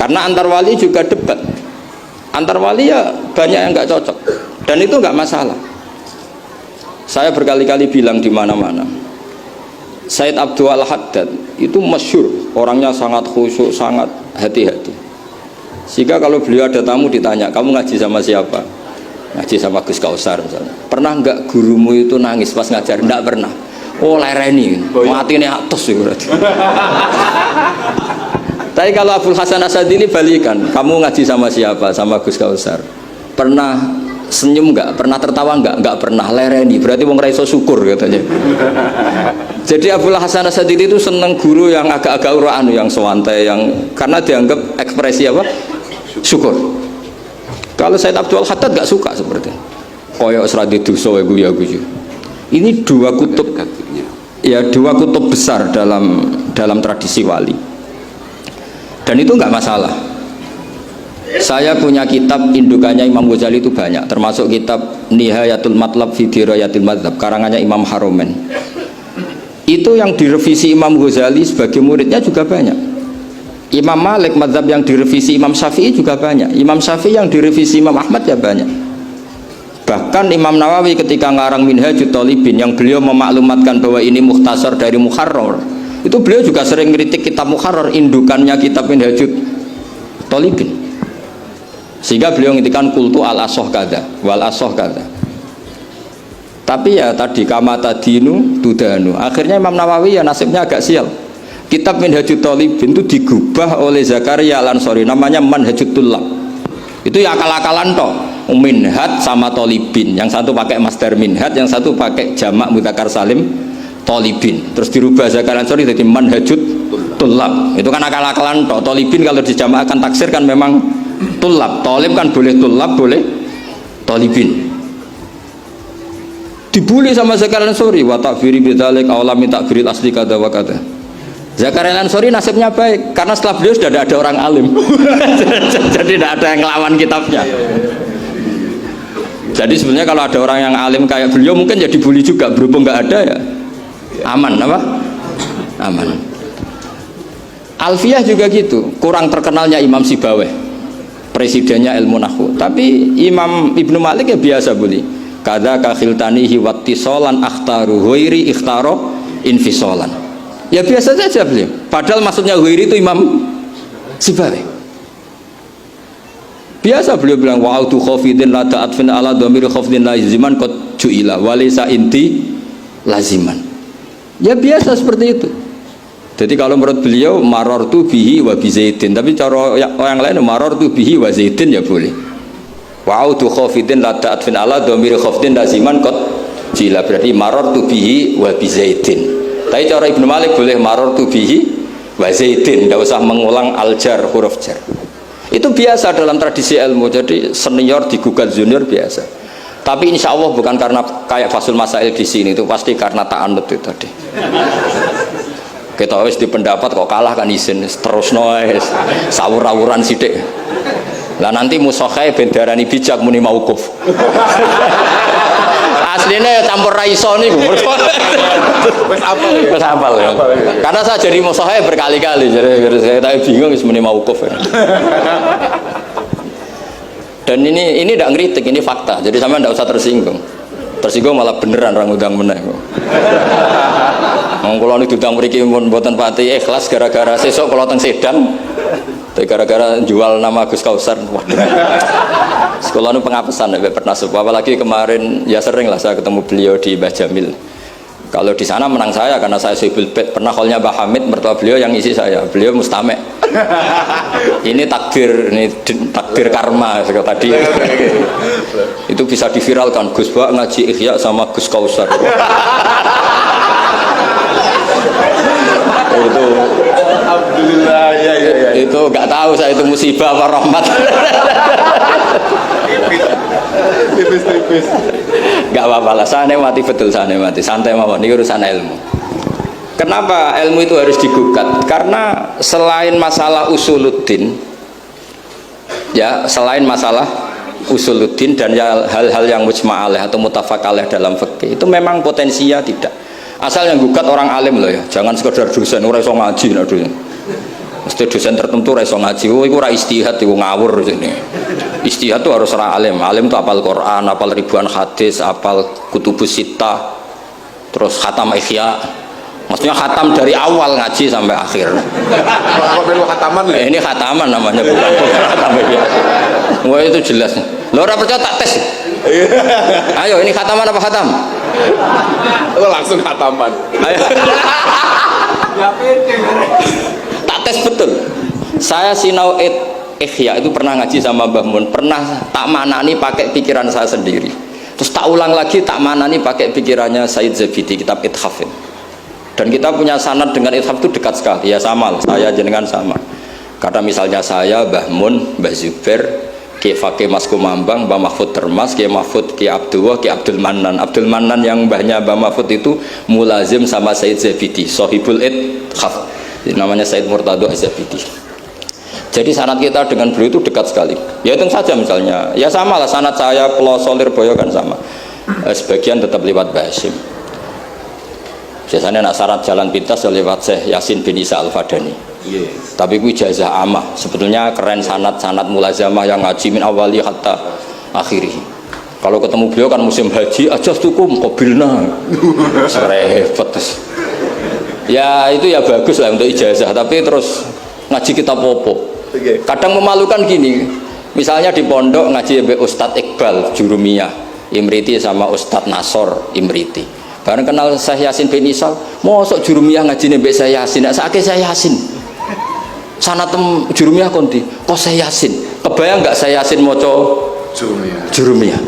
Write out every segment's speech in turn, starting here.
Karena antar wali juga debat. Antar wali ya banyak yang nggak cocok. Dan itu nggak masalah. Saya berkali-kali bilang di mana-mana. Said Abdul Haddad itu masyhur, orangnya sangat khusyuk, sangat hati-hati. Sehingga kalau beliau ada tamu ditanya, kamu ngaji sama siapa? Ngaji sama Gus Kausar misalnya. Pernah nggak gurumu itu nangis pas ngajar? Nggak pernah. Oh lereni, mati ini atus ya berarti. Tapi kalau Abdul Hasan Asadili balikan, kamu ngaji sama siapa? Sama Gus Kausar. Pernah senyum nggak? Pernah tertawa nggak? Nggak pernah. Lereni, berarti wong raiso syukur katanya. Jadi Abdul Hasan Asadili itu seneng guru yang agak-agak uraan, yang sewantai, yang karena dianggap ekspresi apa? Syukur. Kalau Said Abdul Haddad nggak suka seperti itu. Koyok seradi duso ya guyu. Ini dua kutub, ya dua kutub besar dalam tradisi wali. Dan itu nggak masalah. Saya punya kitab indukannya Imam Ghazali itu banyak, termasuk kitab Nihayatul Matlab fi Dirayatil Madzhab karangannya Imam Haromen. Itu yang direvisi Imam Ghazali sebagai muridnya juga banyak. Imam Malik madzhab yang direvisi Imam Syafi'i juga banyak. Imam Syafi'i yang direvisi Imam Ahmad ya banyak. Bahkan Imam Nawawi ketika ngarang Minhajut Thalibin yang beliau memaklumatkan bahwa ini mukhtasar dari Muharrar, itu beliau juga sering kritik kitab Muharrar, indukannya kitab Minhajut Thalibin. Sehingga beliau ngintikan kultu al-asoh kada wal asoh kada. Tapi ya tadi kamata dinu tudanu. Akhirnya Imam Nawawi ya nasibnya agak sial. Kitab Minhajut Thalibin itu digubah oleh Zakaria Al-Ansori, namanya Manhajut Tullab. Itu ya akal-akalan toh. Minhaj sama Thalibin, yang satu pakai masdar minhaj, yang satu pakai jamak mudzakkar salim Thalibin. Terus dirubah Zakaria Al-Ansori jadi Manhajut Tullab. Itu kan akal-akalan toh. Thalibin kalau dijamakkan taksir kan memang Tullab. Thalib kan boleh Tullab, boleh Thalibin. Dibully sama Zakaria Al-Ansori, wa takfiri bidzalik aulami takfiril asli kada wa kada. Zakaria Al-Ansori nasibnya baik karena setelah beliau sudah ada orang alim. Jadi tidak ada yang ngelawan kitabnya. Jadi sebenarnya kalau ada orang yang alim kayak beliau mungkin jadi bully juga, berhubung nggak ada ya aman apa? Aman. Alfiyah juga gitu, kurang terkenalnya Imam Sibaweh, presidennya ilmu nahwu. Tapi Imam Ibnu Malik ya biasa bully. Kada kakhiltanihi wattisolan akhtaru huiri ikhtaro infisolan. Ya biasa saja beliau. Padahal maksudnya huiri itu Imam Sibaweh. Biasa beliau bilang wa'autu khafidin la ta'atfin ala dhamiri khafidin laziman qad ju'ila walisa inti laziman. Ya biasa seperti itu. Jadi kalau menurut beliau marartu bihi wa bi zaidin, tapi cara yang lain marartu bihi wa zaidin ya boleh. Wa'autu khafidin la ta'atfin ala dhamiri khafidin laziman qad ju'ila, berarti marartu bihi wa bi zaidin. Tapi cara Ibnu Malik boleh marartu bihi wa zaidin, tidak usah mengulang al-jar, huruf jar. Itu biasa dalam tradisi ilmu. Jadi senior digugat junior biasa. Tapi insya Allah bukan karena kayak Fasul Masail di sini, itu pasti karena ta'anut itu tadi. Kita wis di pendapat kok kalah kan izin terus noes sawur-awuran sidik. Lah nanti musokhai bendarani bijak muni mauquf. Aslinya campur raiso nih, wes hafal ya. Karena saya jadi musokhai berkali-kali, jadi saya bingung sebenarnya mauquf. Dan ini tidak ngeritik, ini fakta. Jadi sama tidak usah tersinggung. Tersinggung malah beneran orang udang meneh. Kalau ini udang mriki mboten pati ikhlas gara-gara sesuk kalau teng Sedan. Gara-gara jual nama Gus Kausar. Sekolah itu pengapesan ya pernah sebuah, apalagi kemarin ya sering lah saya ketemu beliau di Mbah Jamil. Kalau di sana menang saya karena saya sibul bet. Pernah callnya Mbah Hamid, mertua beliau yang isi saya, beliau mustame'. Ini takdir karma tadi. Itu bisa diviralkan, Gus Bak ngaji Ihya sama Gus Kausar. Itu alhamdulillah ya. Itu nggak tahu saya itu musibah apa rahmat. Tipis. Nggak apa-apa lah, saya mati betul, saya mati santai mawon, ini urusan ilmu. Kenapa ilmu itu harus digugat? Karena selain masalah usuluddin, ya selain masalah usuluddin dan hal-hal yang mujma' alaih atau muttafaq alaih dalam fikih itu memang potensinya tidak. Asal yang gugat orang alim loh ya, jangan sekedar dosen, orang iso ngaji lah dosen. Mesti dosen tertentu ra iso ngaji, oh iku ra istihad, iku ngawur sini. Istihad tuh harus ra alim. Alim tuh apal Quran, apal ribuan hadis, apal kutubus sittah, terus khatam Ihya. Maksudnya khatam dari awal ngaji sampai akhir. Kalau perlu khataman ya? Ini khataman namanya, bukan khatam Ihya. Wah itu jelas. Lo ora percaya tak tes. Ayo ini khataman apa khatam? Lo langsung khataman. Ayo. Tak tes betul. Saya sinau Ihya itu pernah ngaji sama Mbah Mun, pernah tak manani pakai pikiran saya sendiri. Terus tak ulang lagi tak manani pakai pikirannya Said Zabidi, kitab Ithaf. Dan kita punya sanad dengan Ithaf itu dekat sekali. Ya sama lah, saya jenengan sama. Karena misalnya saya, Mbah Mun, Mbah Zubair, Ki Fakih Mas Kumambang, Mbah Mahfud Termas, Ki Mahfud, Ki Abdullah, Ki Abdul Manan. Abdul Manan yang mbahnya Mbah Mahfud itu mulazim sama Said Zabidi, Sohibul Ithaf. Namanya Said Murtado Az-Zabidi. Jadi sanad kita dengan beliau itu dekat sekali. Ya itu saja misalnya. Ya sama lah sanad saya Peloso Lirboyo kan sama. Sebagian tetap lewat Mbah Hasyim. Biasanya nak syarat jalan pintas lewat Syekh Yasin bin Isa Al-Fadani. Tapi itu ijazah amah. Sebetulnya keren sanad mulazamah yang ngaji min awali hatta akhiri. Kalau ketemu beliau kan musim haji aja tukum qabilna. Repot. Ya itu ya bagus lah untuk ijazah, tapi terus ngaji kitab popo. Kadang memalukan gini, misalnya di pondok ngaji be Ustadz Iqbal Jurumiyah Imriti sama Ustadz Nasor Imriti. Karena kenal Syekh Yasin bin Isal, mosok Jurumiyah ngaji be Syekh Yasin, sakit Syekh Yasin. Sanatem Jurumiyah konti, kok Syekh Yasin? Kebayang nggak Syekh Yasin moco Jurumiyah?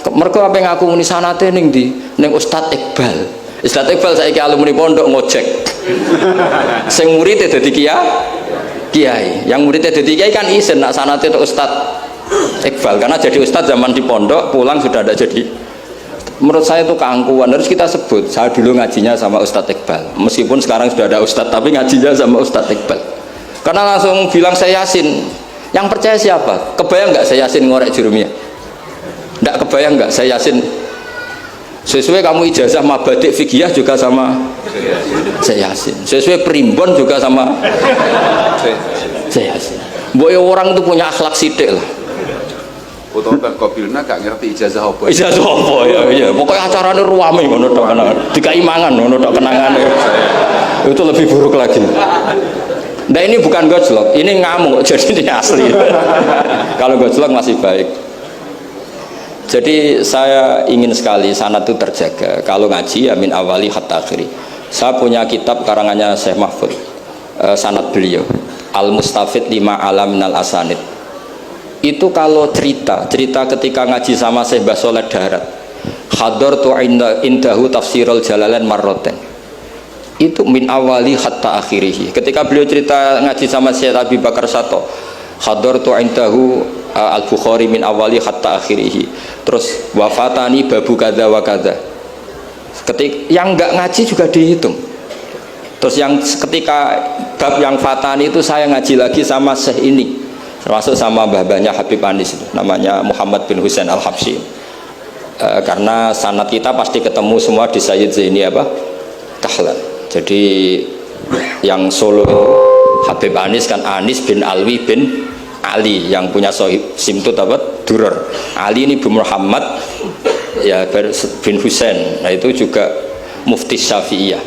Mereka apa yang aku muni sanate ning di ning Ustadz Iqbal. Ustadz Iqbal saiki alumni pondok ngojek. Sing murid dadi kiai, yang muridnya jadi kiai kan isen nak sanate itu Ustadz Iqbal, karena jadi Ustadz zaman di pondok pulang sudah ada jadi. Menurut saya itu keangkuhan, harus kita sebut. Saya dulu ngajinya sama Ustadz Iqbal, meskipun sekarang sudah ada Ustadz, tapi ngajinya sama Ustadz Iqbal. Karena langsung bilang saya Yasin. Yang percaya siapa? Kebayang nggak saya Yasin ngorek Jurumiyah? Nggak kebayang nggak saya Yasin? Sesuai kamu ijazah mabadik fikih juga sama saya Yasin. Sesuai primbon juga sama saya Yasin. Boy orang itu punya akhlak sidik lah. Foto Mbah Qabilna gak ngerti ijazah apa. Ijazah apa ya? Iya. Pokoknya acaranya ruame ngono tok kenangan. Dikaimangan ngono tok kenangan. Itu lebih buruk lagi. Nah ini bukan gojlok, ini ngamuk. Jadi ini asli. Kalau gojlok masih baik. Jadi saya ingin sekali sanad itu terjaga. Kalau ngaji ya min awali hatta akhiri. Saya punya kitab karangannya Syekh Mahfud, sanad beliau Al-Mustafid lima alam minal asanid. Itu kalau cerita ketika ngaji sama Syekh Mbah Soleh Darat, hadartu indahu tafsirul jalalain marroten. Itu min awali hatta akhirihi. Ketika beliau cerita ngaji sama Syekh Abi Bakar Sato, hadartu indahu Al-Bukhari min awali hatta akhirihi. Terus wafatani babu kada wa kada. Yang enggak ngaji juga dihitung. Terus yang ketika bab yang fatani itu saya ngaji lagi sama Syekh ini, termasuk sama mbah-mbahnya Habib Anis, namanya Muhammad bin Husain Al-Habsyi. Karena sanad kita pasti ketemu semua di Sayyid Zaini Dahlan. Jadi yang Solo Habib Anis kan Anis bin Alwi bin Ali, yang punya sohib simtut Duror. Ali ini bin Muhammad ya bin Husain. Nah itu juga mufti Syafi'iyah.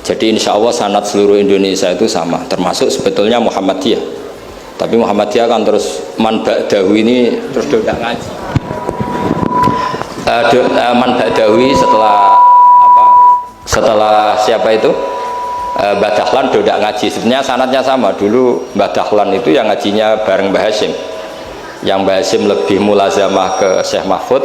Jadi insya Allah sanad seluruh Indonesia itu sama, termasuk sebetulnya Muhammadiyah. Tapi Muhammadiyah kan terus man ba'dahu ini terus tidak ngaji. Man ba'dahu setelah siapa itu? Mbah Dahlan tidak ngaji. Sebenarnya sanadnya sama. Dulu Mbah Dahlan itu yang ngajinya bareng Mbah Hasyim. Yang Mbah Hasyim lebih mulazamah ke Syekh Mahfud,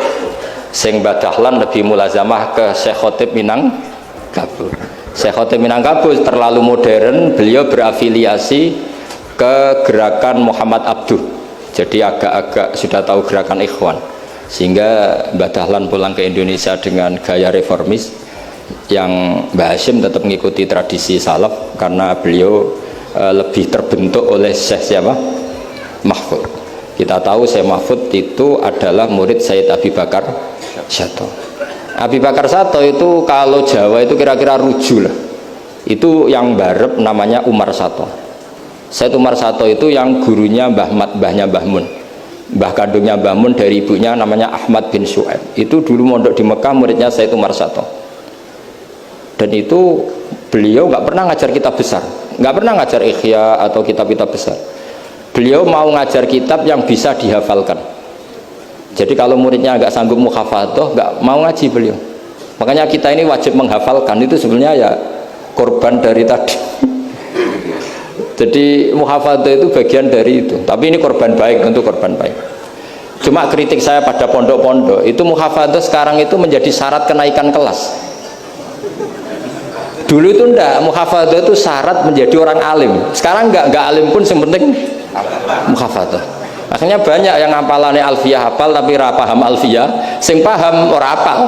sing Mbah Dahlan lebih mulazamah ke Syekh Khotib Minangkabau. Syekh Khotib Minangkabau terlalu modern, beliau berafiliasi ke gerakan Muhammad Abduh. Jadi agak-agak sudah tahu gerakan Ikhwan. Sehingga Mbah Dahlan pulang ke Indonesia dengan gaya reformis, yang Mbah Hasyim tetap mengikuti tradisi salaf karena beliau lebih terbentuk oleh Syekh siapa? Mahfud. Kita tahu Syekh Mahfud itu adalah murid Sayyid Abi Bakar Sato. Abi Bakar Sato itu kalau Jawa itu kira-kira ruju lah. Itu yang barep namanya Umar Sato. Said Umar Sato itu yang gurunya Mbah Mat, mbahnya Mbah Mun. Mbah kandungnya Mbah Mun dari ibunya namanya Ahmad bin Syuaib. Itu dulu mondok di Mekah, muridnya Said Umar Sato. Dan itu beliau nggak pernah ngajar kitab besar, nggak pernah ngajar Ikhya atau kitab-kitab besar. Beliau mau ngajar kitab yang bisa dihafalkan. Jadi kalau muridnya nggak sanggup muhafadzah, nggak mau ngaji beliau. Makanya kita ini wajib menghafalkan, itu sebenarnya ya korban dari tadi. Jadi muhafadzah itu bagian dari itu. Tapi ini korban baik, untuk korban baik. Cuma kritik saya pada pondok-pondok itu muhafadzah sekarang itu menjadi syarat kenaikan kelas. Dulu itu enggak, muhafadzah itu syarat menjadi orang alim. Sekarang enggak alim pun yang penting muhafadzah. Akhirnya banyak yang ngapalannya alfiyah hafal tapi ora paham alfiyah, sing paham ora hafal.